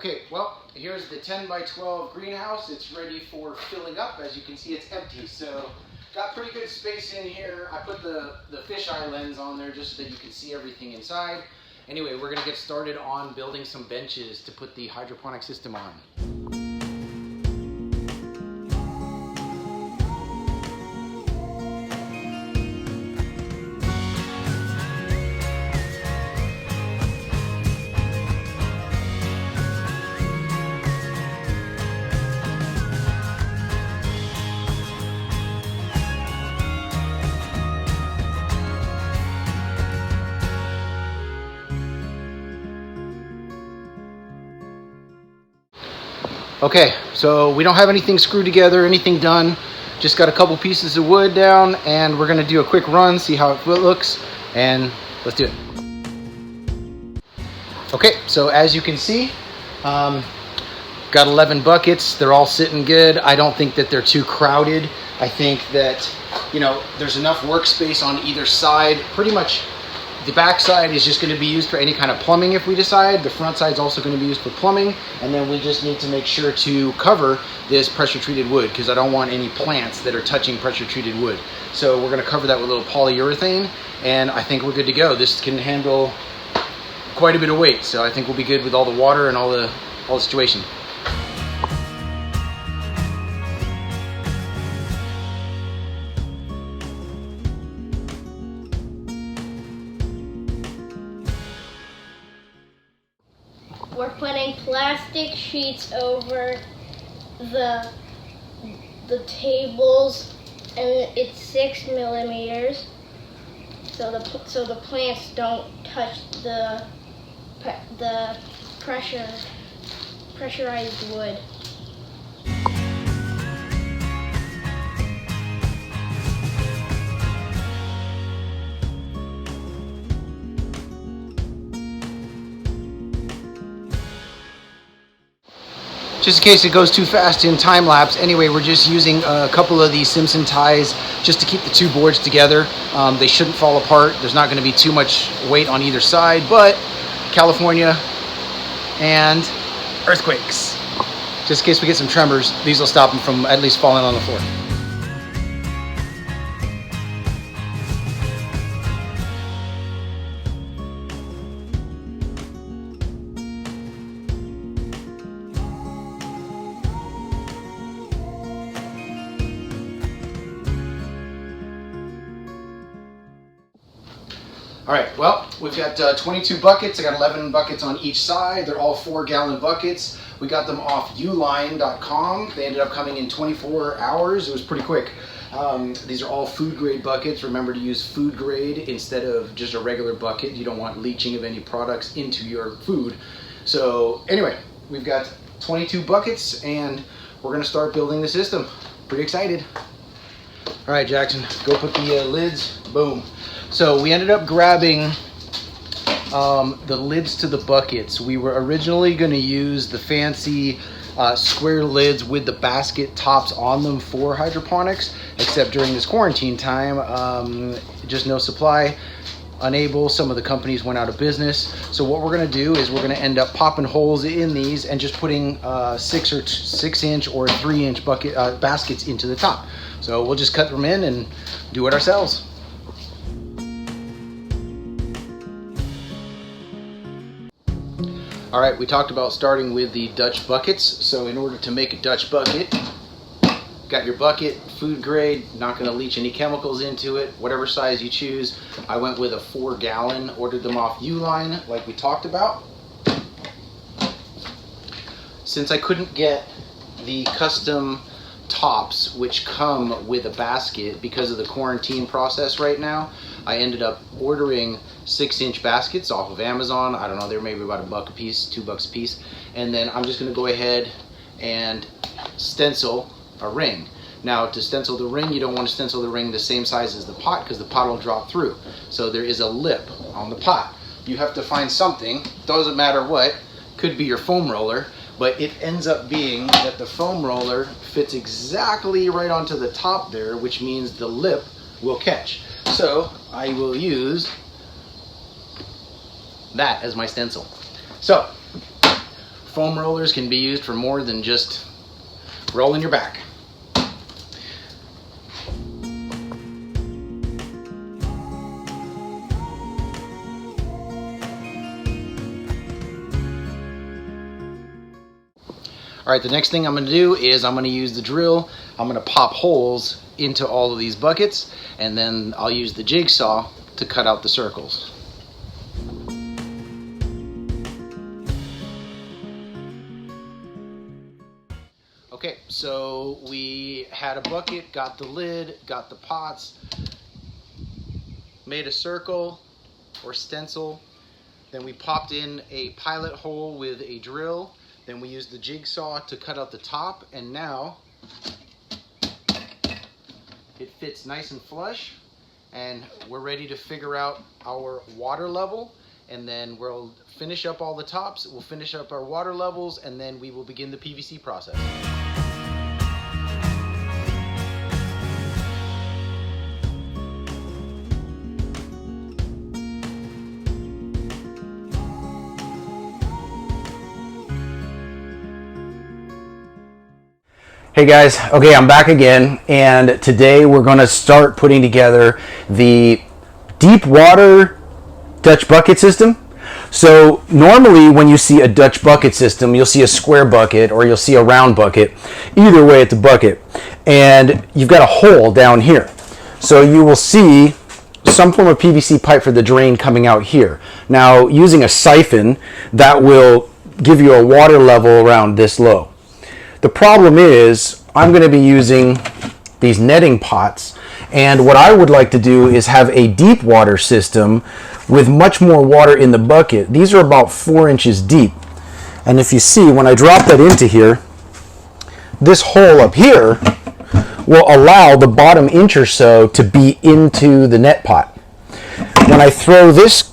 Okay, well, here's the 10 by 12 greenhouse. It's ready for filling up. As you can see, it's empty. So got pretty good space in here. I put the fisheye lens on there just so that you can see everything inside. Anyway, we're gonna get started on building some benches to put the hydroponic system on. Okay, so we don't have anything screwed together, anything done. Just got a couple pieces of wood down, and we're gonna do a quick run, see how it looks, and let's do it. Okay, so as you can see, got 11 buckets. They're all sitting good. I don't think that they're too crowded. I think that, there's enough workspace on either side. Pretty much the back side is just going to be used for any kind of plumbing if we decide. The front side is also going to be used for plumbing. And then we just need to make sure to cover this pressure treated wood because I don't want any plants that are touching pressure treated wood. So we're going to cover that with a little polyurethane, and I think we're good to go. This can handle quite a bit of weight. So I think we'll be good with all the water and all the situation. We're putting plastic sheets over the tables, and it's 6 millimeters, so the plants don't touch the pressurized wood. Just in case it goes too fast in time lapse, anyway, we're just using a couple of these Simpson ties just to keep the two boards together. They shouldn't fall apart. There's not going to be too much weight on either side, but California and earthquakes. Just in case we get some tremors, these will stop them from at least falling on the floor. All right, well, we've got 22 buckets. I got 11 buckets on each side. They're all 4-gallon buckets. We got them off uline.com. They ended up coming in 24 hours. It was pretty quick. These are all food grade buckets. Remember to use food grade instead of just a regular bucket. You don't want leaching of any products into your food. So anyway, we've got 22 buckets and we're gonna start building the system. Pretty excited. All right, Jackson, go put the lids, boom. So we ended up grabbing the lids to the buckets. We were originally going to use the fancy square lids with the basket tops on them for hydroponics, except during this quarantine time, just no supply, unable. Some of the companies went out of business. So what we're going to do is we're going to end up popping holes in these and just putting 6-inch or 3-inch bucket baskets into the top. So we'll just cut them in and do it ourselves. All right, we talked about starting with the Dutch buckets. So in order to make a Dutch bucket, got your bucket, food grade, not gonna leach any chemicals into it, whatever size you choose. I went with a 4-gallon, ordered them off Uline like we talked about. Since I couldn't get the custom tops which come with a basket because of the quarantine process right now, I ended up ordering 6-inch baskets off of Amazon. I don't know, they're maybe about $1 a piece, $2 a piece. And then I'm just gonna go ahead and stencil a ring. Now to stencil the ring, you don't want to stencil the ring the same size as the pot because the pot will drop through. So there is a lip on the pot. You have to find something, doesn't matter what, could be your foam roller, but it ends up being that the foam roller fits exactly right onto the top there, which means the lip will catch. So I will use that as my stencil. So foam rollers can be used for more than just rolling your back. All right, the next thing I'm going to do is I'm going to use the drill. I'm going to pop holes into all of these buckets, and then I'll use the jigsaw to cut out the circles. Okay, so we had a bucket, got the lid, got the pots, made a circle or stencil, then we popped in a pilot hole with a drill. Then we used the jigsaw to cut out the top, and now it fits nice and flush, and we're ready to figure out our water level, and then we'll finish up all the tops, we'll finish up our water levels, and then we will begin the PVC process. Hey guys, okay, I'm back again, and today we're going to start putting together the deep water Dutch bucket system. So normally when you see a Dutch bucket system, you'll see a square bucket or you'll see a round bucket. Either way, it's a bucket, and you've got a hole down here. So you will see some form of PVC pipe for the drain coming out here. Now, using a siphon, that will give you a water level around this low. The problem is I'm going to be using these netting pots, and what I would like to do is have a deep water system with much more water in the bucket. These are about 4 inches deep, and if you see, when I drop that into here, this hole up here will allow the bottom inch or so to be into the net pot. When I throw this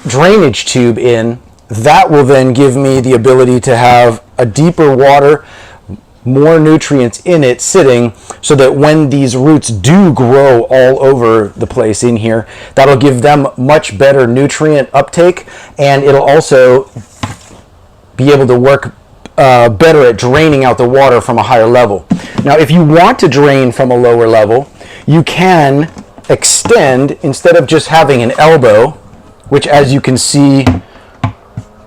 drainage tube in, that will then give me the ability to have a deeper water, more nutrients in it sitting, so that when these roots do grow all over the place in here, that'll give them much better nutrient uptake, and it'll also be able to work better at draining out the water from a higher level. Now, if you want to drain from a lower level, you can extend, instead of just having an elbow, which as you can see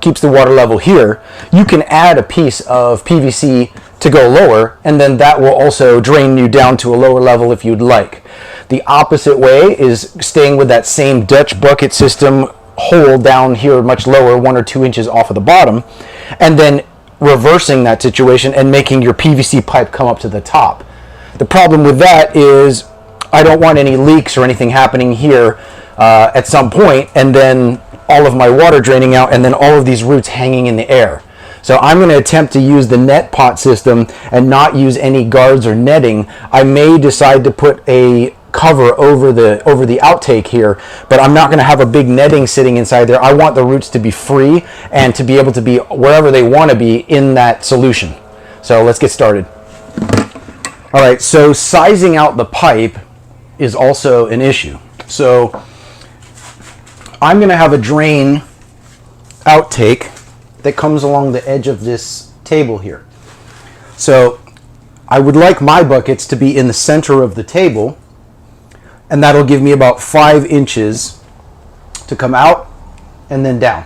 keeps the water level here, you can add a piece of PVC to go lower, and then that will also drain you down to a lower level if you'd like. The opposite way is staying with that same Dutch bucket system hole down here much lower, 1 or 2 inches off of the bottom, and then reversing that situation and making your PVC pipe come up to the top. The problem with that is I don't want any leaks or anything happening here at some point, and then all of my water draining out, and then all of these roots hanging in the air. So I'm going to attempt to use the net pot system and not use any guards or netting. I may decide to put a cover over the outtake here, but I'm not going to have a big netting sitting inside there. I want the roots to be free and to be able to be wherever they want to be in that solution. So let's get started. All right, so sizing out the pipe is also an issue. So I'm going to have a drain outtake that comes along the edge of this table here. So I would like my buckets to be in the center of the table, and that'll give me about 5 inches to come out and then down.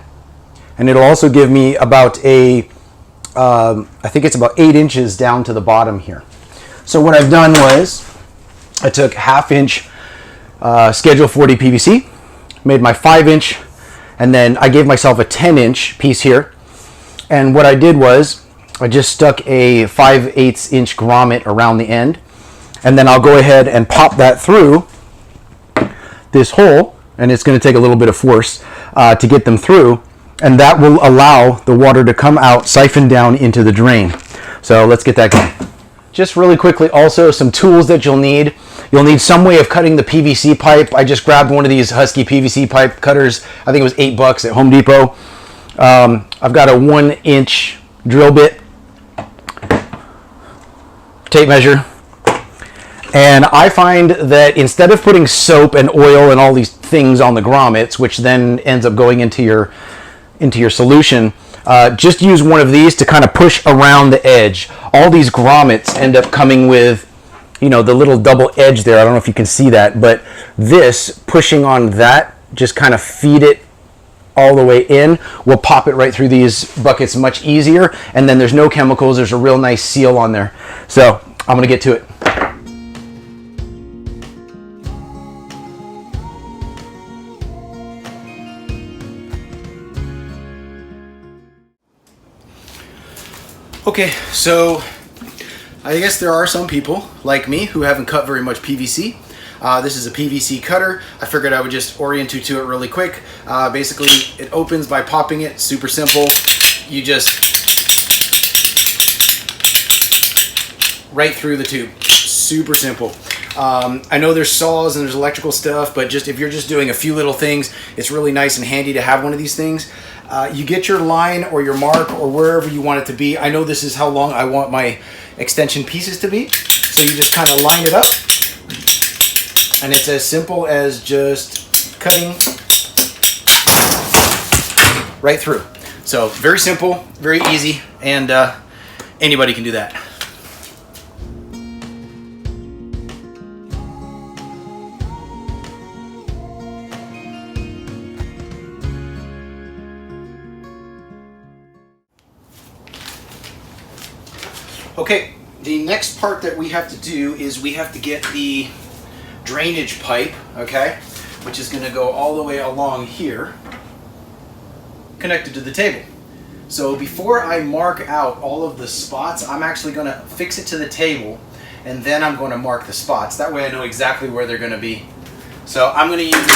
And it'll also give me about I think it's about 8 inches down to the bottom here. So what I've done was I took 1/2 inch Schedule 40 PVC, made my 5 inch, and then I gave myself a 10 inch piece here. And what I did was I just stuck a 5/8 inch grommet around the end, and then I'll go ahead and pop that through this hole, and it's going to take a little bit of force to get them through, and that will allow the water to come out, siphon down into the drain. So let's get that going. Just really quickly, also some tools that you'll need. You'll need some way of cutting the PVC pipe. I just grabbed one of these Husky PVC pipe cutters. I think it was $8 at Home Depot. I've got a 1 inch drill bit, tape measure, and I find that instead of putting soap and oil and all these things on the grommets, which then ends up going into your solution, just use one of these to kind of push around the edge. All these grommets end up coming with, you know, the little double edge there. I don't know if you can see that, but this pushing on that, just kind of feed it all the way in, will pop it right through these buckets much easier, and then there's no chemicals. There's a real nice seal on there. So I'm gonna get to it. Okay, so I guess there are some people like me who haven't cut very much PVC. This is a PVC cutter. I figured I would just orient you to it really quick. Basically, it opens by popping it. Super simple. You just right through the tube. Super simple. I know there's saws and there's electrical stuff, but just if you're just doing a few little things, it's really nice and handy to have one of these things. You get your line or your mark or wherever you want it to be. I know this is how long I want my extension pieces to be. So you just kind of line it up. And it's as simple as just cutting right through. So very simple, very easy, and anybody can do that. Okay, the next part that we have to do is we have to get the drainage pipe, okay, which is going to go all the way along here, connected to the table. So before I mark out all of the spots, I'm actually going to fix it to the table, and then I'm going to mark the spots. That way I know exactly where they're going to be. So I'm going to use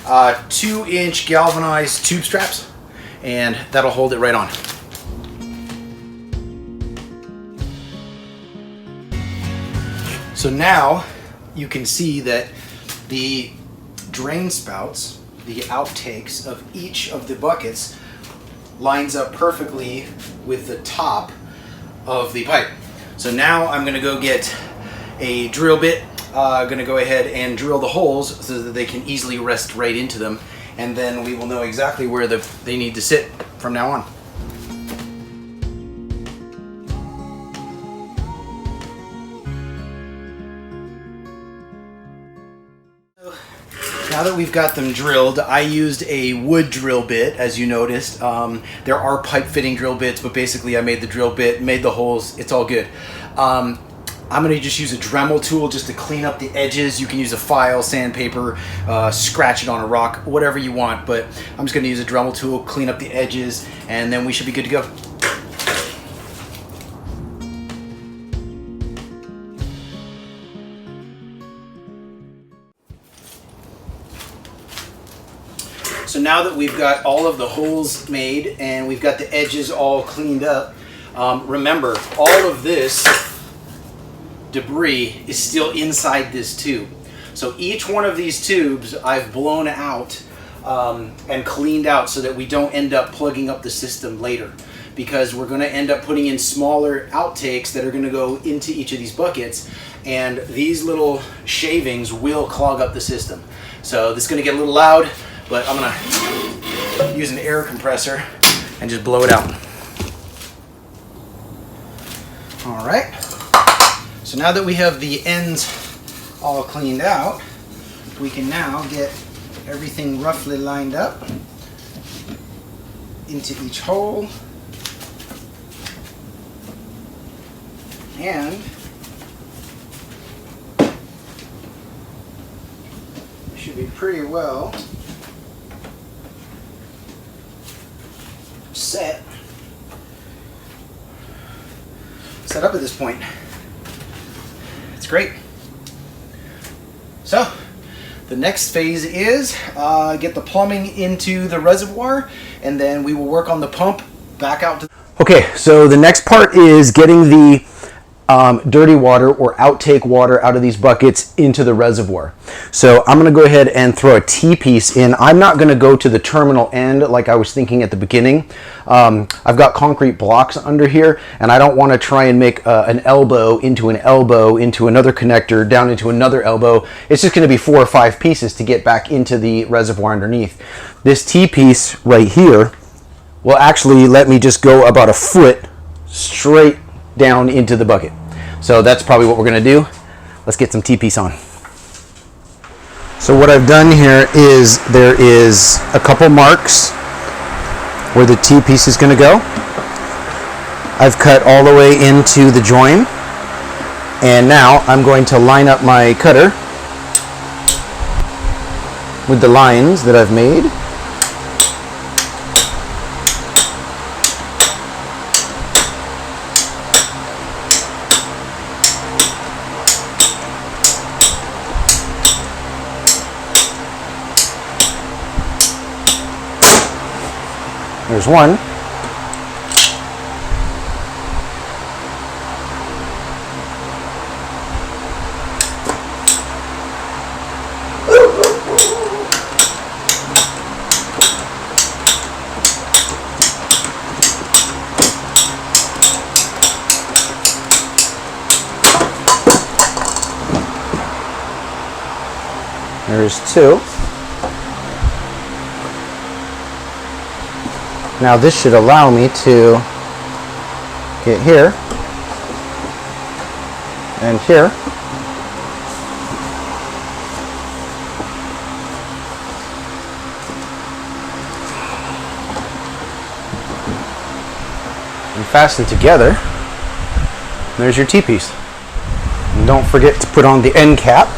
2-inch galvanized tube straps, and that'll hold it right on. So now you can see that the drain spouts, the outtakes of each of the buckets, lines up perfectly with the top of the pipe. So now I'm going to go get a drill bit. I'm going to go ahead and drill the holes so that they can easily rest right into them, and then we will know exactly where they need to sit from now on. Now that we've got them drilled, I used a wood drill bit, as you noticed. There are pipe fitting drill bits, but basically I made the drill bit, made the holes, it's all good. I'm gonna just use a Dremel tool just to clean up the edges. You can use a file, sandpaper, scratch it on a rock, whatever you want, but I'm just gonna use a Dremel tool, clean up the edges, and then we should be good to go. So now that we've got all of the holes made and we've got the edges all cleaned up, remember, all of this debris is still inside this tube. So each one of these tubes I've blown out and cleaned out so that we don't end up plugging up the system later, because we're going to end up putting in smaller outtakes that are going to go into each of these buckets, and these little shavings will clog up the system. So this is going to get a little loud, but I'm gonna use an air compressor and just blow it out. All right, so now that we have the ends all cleaned out, we can now get everything roughly lined up into each hole, and should be pretty well set up at this point. It's great. So the next phase is get the plumbing into the reservoir, and then we will work on the pump back out to. Okay, so the next part is getting the dirty water or outtake water out of these buckets into the reservoir. So I'm going to go ahead and throw a T-piece in. I'm not going to go to the terminal end like I was thinking at the beginning. I've got concrete blocks under here, and I don't want to try and make an elbow into another connector, down into another elbow. It's just going to be 4 or 5 pieces to get back into the reservoir underneath. This T-piece right here will actually let me just go about a foot straight down into the bucket. So that's probably what we're gonna do. Let's get some T-piece on. So what I've done here is there is a couple marks where the T-piece is gonna go. I've cut all the way into the join, and now I'm going to line up my cutter with the lines that I've made. There's one. There's two. Now this should allow me to get here and here. And fasten together. There's your T-piece. And don't forget to put on the end cap.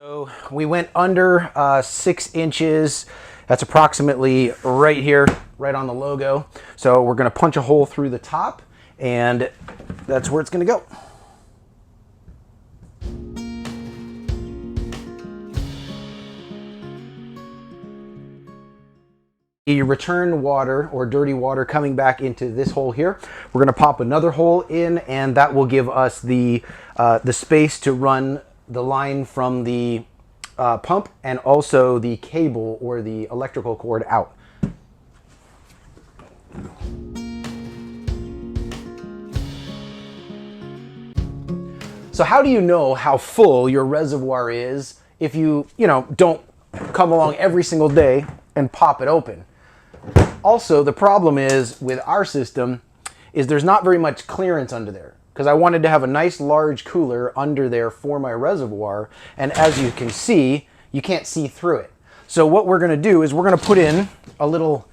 So we went under 6 inches. That's approximately right here, right on the logo. So we're going to punch a hole through the top, and that's where it's going to go. The return water or dirty water coming back into this hole here, we're going to pop another hole in, and that will give us the space to run the line from the pump and also the cable or the electrical cord out. So how do you know how full your reservoir is if you don't come along every single day and pop it open? Also, the problem is with our system is there's not very much clearance under there, because I wanted to have a nice large cooler under there for my reservoir, and as you can see, you can't see through it. So what we're going to do is we're going to put in a little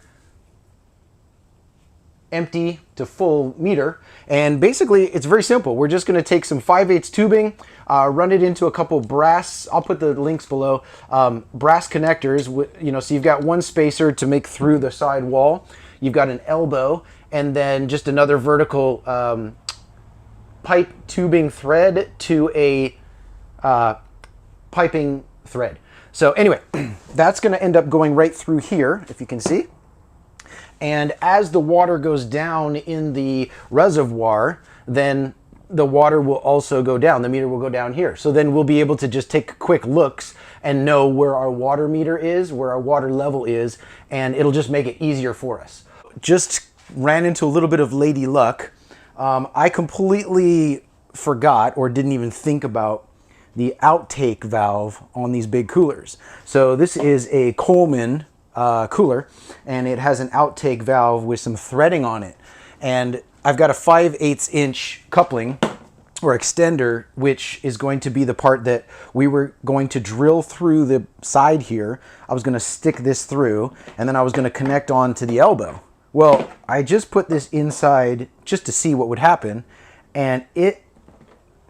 empty to full meter, and basically it's very simple. We're just going to take some 5/8 tubing, run it into a couple brass, I'll put the links below, brass connectors, so you've got one spacer to make through the side wall, you've got an elbow, and then just another vertical pipe tubing thread to a piping thread. So anyway, that's going to end up going right through here, if you can see. And as the water goes down in the reservoir, then the water will also go down. The meter will go down here. So then we'll be able to just take quick looks and know where our water meter is, where our water level is, and it'll just make it easier for us. Just ran into a little bit of lady luck. I completely forgot or didn't even think about the outtake valve on these big coolers. So this is a Coleman cooler, and it has an outtake valve with some threading on it. And I've got a 5/8 inch coupling or extender, which is going to be the part that we were going to drill through the side here. I was going to stick this through, and then I was going to connect on to the elbow. Well, I just put this inside just to see what would happen, and it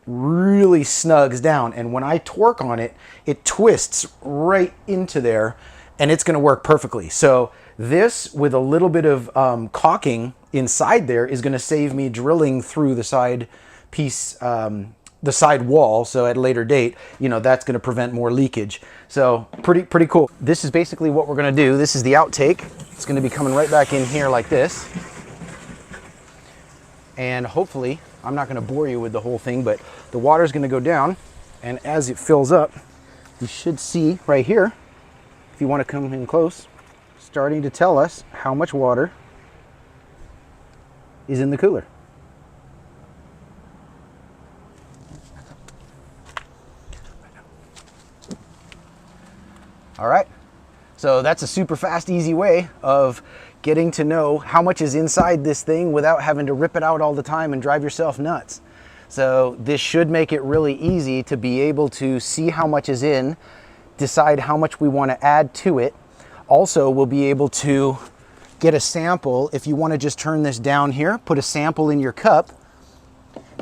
really snugs down, and when I torque on it, it twists right into there, and it's going to work perfectly. So This, with a little bit of caulking inside there, is going to save me drilling through the side piece, the side wall. So at a later date, you know, that's going to prevent more leakage. So pretty cool. This is basically what we're going to do. This is the outtake. It's going to be coming right back in here like this. And hopefully, I'm not going to bore you with the whole thing, but the water is going to go down. And as it fills up, you should see right here, if you want to come in close, starting to tell us how much water is in the cooler. All right, so that's a super fast, easy way of getting to know how much is inside this thing without having to rip it out all the time and drive yourself nuts. So this should make it really easy to be able to see how much is in, decide how much we want to add to it. Also, we'll be able to get a sample. If you want to just turn this down here, put a sample in your cup,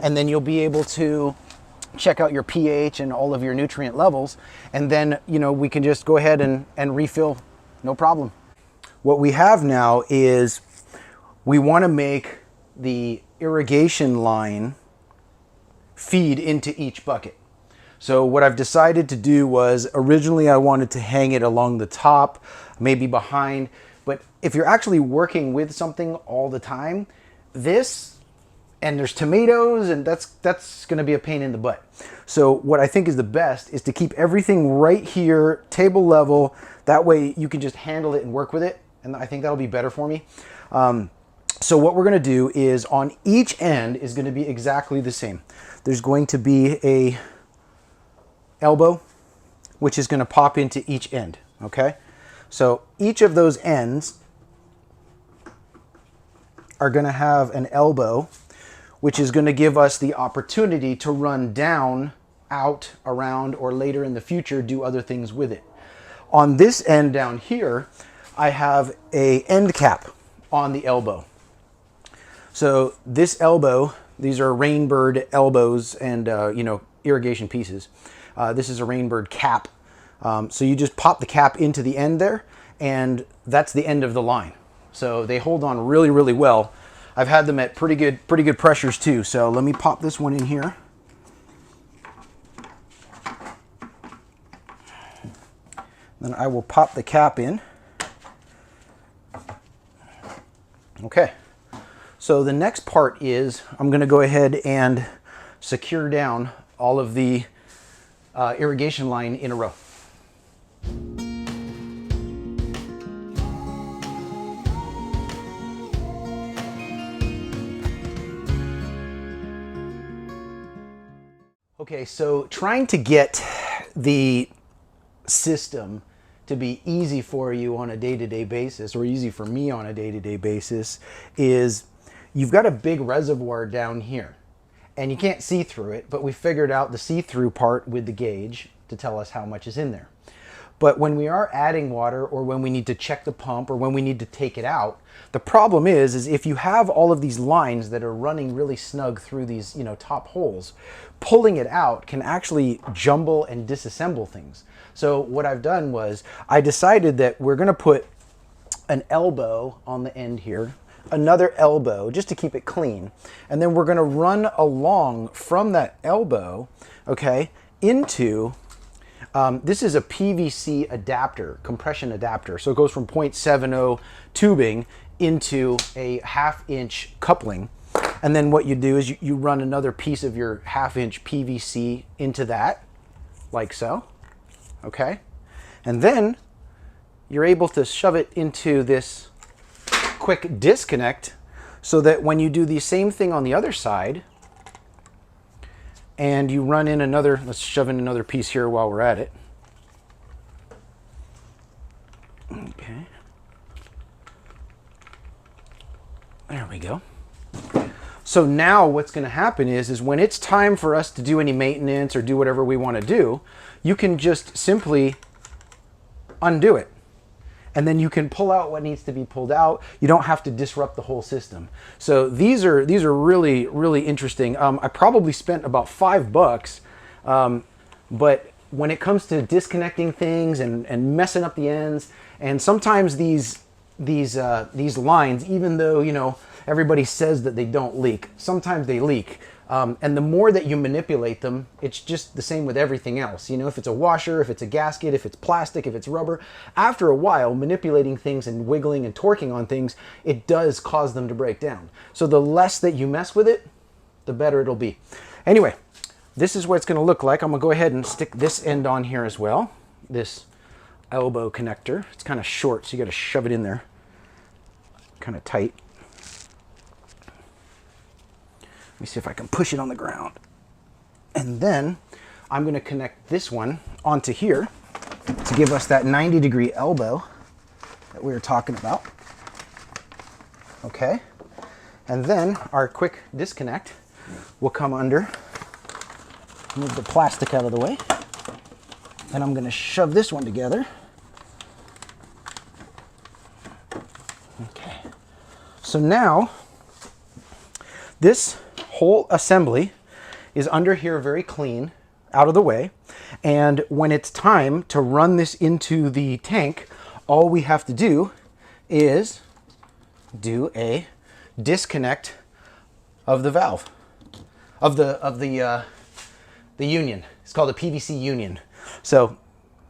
and then you'll be able to check out your pH and all of your nutrient levels. And then, you know, we can just go ahead and refill, no problem. What we have now is we want to make the irrigation line feed into each bucket. So what I've decided to do was, originally I wanted to hang it along the top, maybe behind, but if you're actually working with something all the time, and there's tomatoes, and that's going to be a pain in the butt. So what I think is the best is to keep everything right here, table level. That way you can just handle it and work with it. And I think that'll be better for me. So what we're going to do is, on each end is going to be exactly the same. There's going to be a elbow, which is going to pop into each end. Okay. So each of those ends are going to have an elbow, which is going to give us the opportunity to run down, out, around, or later in the future do other things with it. On this end down here, I have a end cap on the elbow. So this elbow, these are Rainbird elbows and you know, irrigation pieces. This is a Rainbird cap. So you just pop the cap into the end there, and that's the end of the line. So they hold on really, really well. I've had them at pretty good pressures too. So let me pop this one in here. Then I will pop the cap in. Okay. So the next part is, I'm going to go ahead and secure down all of the irrigation line in a row. Okay, so trying to get the system to be easy for you on a day-to-day basis, or easy for me on a day-to-day basis, is you've got a big reservoir down here and you can't see through it, but we figured out the see-through part with the gauge to tell us how much is in there. But when we are adding water, or when we need to check the pump, or when we need to take it out, the problem is if you have all of these lines that are running really snug through these, you know, top holes, pulling it out can actually jumble and disassemble things. So what I've done was, I decided that we're going to put an elbow on the end here, another elbow just to keep it clean, and then we're going to run along from that elbow, okay, into this is a PVC adapter, compression adapter. So it goes from 0.70 tubing into a 1/2 inch coupling. And then what you do is you run another piece of your 1/2 inch PVC into that, like so. Okay. And then you're able to shove it into this quick disconnect, so that when you do the same thing on the other side, and you run in another, let's shove in another piece here while we're at it. Okay. There we go. So now what's going to happen is when it's time for us to do any maintenance or do whatever we want to do, you can just simply undo it. And then you can pull out what needs to be pulled out. You don't have to disrupt the whole system. So these are really, really interesting. I probably spent about $5, but when it comes to disconnecting things and messing up the ends, and sometimes these these lines, even though, you know, everybody says that they don't leak. Sometimes they leak. And the more that you manipulate them, it's just the same with everything else. You know, if it's a washer, if it's a gasket, if it's plastic, if it's rubber, after a while, manipulating things and wiggling and torquing on things, it does cause them to break down. So the less that you mess with it, the better it'll be. Anyway, this is what it's going to look like. I'm going to go ahead and stick this end on here as well. This elbow connector. It's kind of short, so you got to shove it in there kind of tight. Let me see if I can push it on the ground. And then I'm going to connect this one onto here to give us that 90-degree elbow that we were talking about. Okay. And then our quick disconnect will come under. Move the plastic out of the way. And I'm going to shove this one together. Okay. So now this whole assembly is under here very clean, out of the way. And when it's time to run this into the tank, all we have to do is do a disconnect of the valve, of the union. It's called a PVC Union. So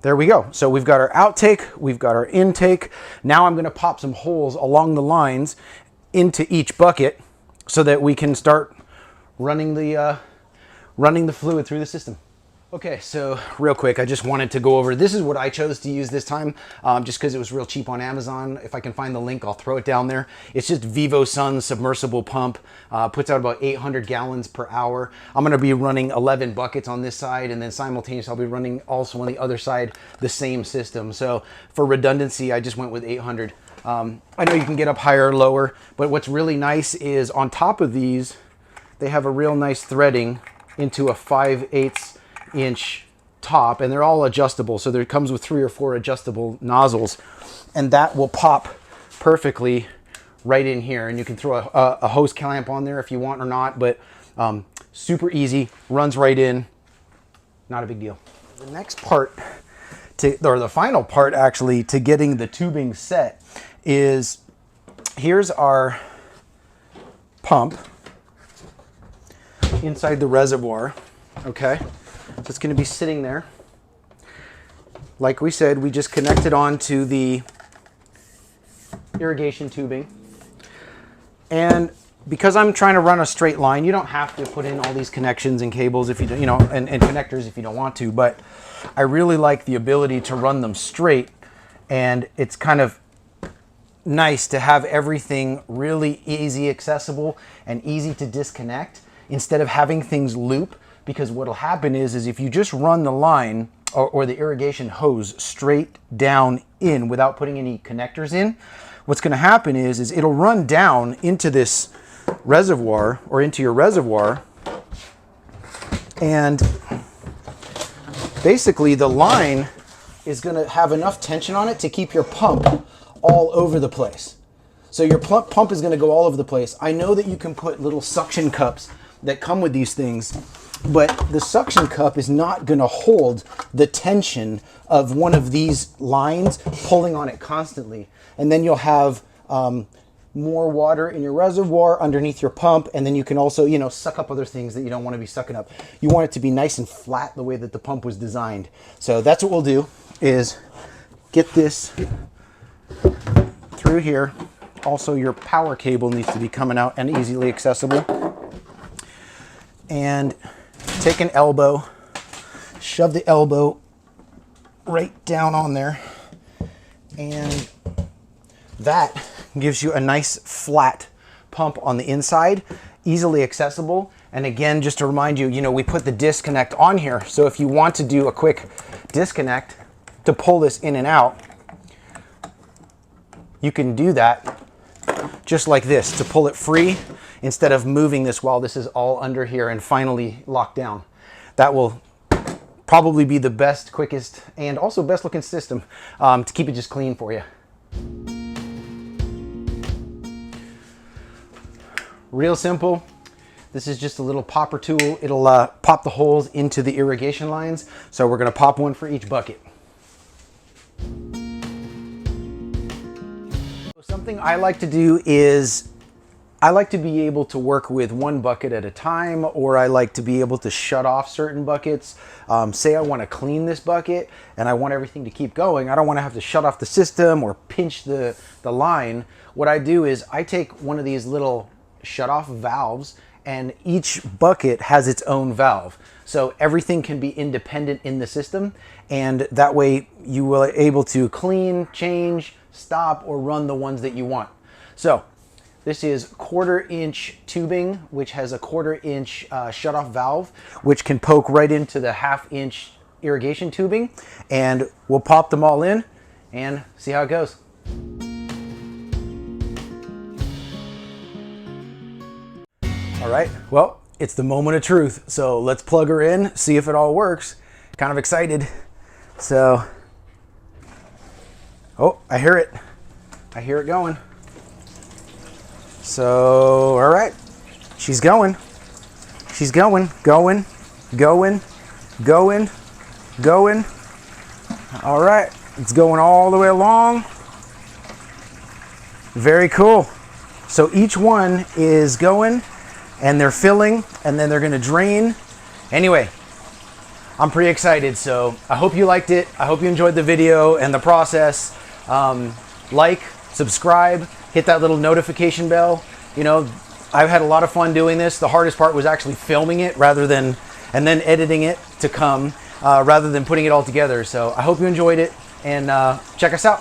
there we go. So we've got our outtake, we've got our intake. Now I'm going to pop some holes along the lines into each bucket so that we can start running the fluid through the system. Okay, so real quick, I just wanted to go over, this is what I chose to use this time, just because it was real cheap on Amazon. If I can find the link, I'll throw it down there. It's just Vivo Sun submersible pump, puts out about 800 gallons per hour. I'm gonna be running 11 buckets on this side, and then simultaneously I'll be running also on the other side the same system. So for redundancy, I just went with 800. I know you can get up higher or lower, but what's really nice is on top of these, they have a real nice threading into a 5/8 inch top, and they're all adjustable. So there comes with 3 or 4 adjustable nozzles, and that will pop perfectly right in here. And you can throw a hose clamp on there if you want or not, but super easy, runs right in, not a big deal. The next part, or the final part actually, to getting the tubing set is, here's our pump inside the reservoir, okay? So it's going to be sitting there. Like we said, we just connected on to the irrigation tubing. And because I'm trying to run a straight line, you don't have to put in all these connections and cables if you don't, and connectors if you don't want to, but I really like the ability to run them straight, and it's kind of nice to have everything really easy accessible and easy to disconnect instead of having things loop. Because what'll happen is if you just run the line or the irrigation hose straight down in without putting any connectors in, what's going to happen is it'll run down into this reservoir or into your reservoir, and basically the line is going to have enough tension on it to keep your pump all over the place. So your pump is going to go all over the place. I know that you can put little suction cups that come with these things, but the suction cup is not going to hold the tension of one of these lines pulling on it constantly. And then you'll have more water in your reservoir underneath your pump, and then you can also, suck up other things that you don't want to be sucking up. You want it to be nice and flat the way that the pump was designed. So that's what we'll do, is get this through here. Also, your power cable needs to be coming out and easily accessible. And take an elbow, shove the elbow right down on there, and that gives you a nice flat pump on the inside, easily accessible. And again, just to remind you, we put the disconnect on here, so if you want to do a quick disconnect to pull this in and out, you can do that just like this to pull it free, instead of moving this while this is all under here and finally locked down. That will probably be the best, quickest, and also best looking system to keep it just clean for you. Real simple. This is just a little popper tool. It'll pop the holes into the irrigation lines. So we're gonna pop one for each bucket. Something I like to do is I like to be able to work with one bucket at a time, or I like to be able to shut off certain buckets. Say I want to clean this bucket and I want everything to keep going. I don't want to have to shut off the system or pinch the line. What I do is I take one of these little shut off valves, and each bucket has its own valve. So everything can be independent in the system, and that way you will be able to clean, change, stop, or run the ones that you want. So this is 1/4 inch tubing, which has a 1/4 inch shut-off valve, which can poke right into the 1/2 inch irrigation tubing. And we'll pop them all in and see how it goes. All right, well, it's the moment of truth. So let's plug her in, see if it all works. Kind of excited. So, oh, I hear it. I hear it going. So, all right, she's going. She's going. All right, it's going all the way along. Very cool. So each one is going, and they're filling, and then they're gonna drain. Anyway, I'm pretty excited, so I hope you liked it. I hope you enjoyed the video and the process. Like, subscribe, hit that little notification bell. You know, I've had a lot of fun doing this. The hardest part was actually filming it and then editing it to come, rather than putting it all together. So I hope you enjoyed it, and check us out.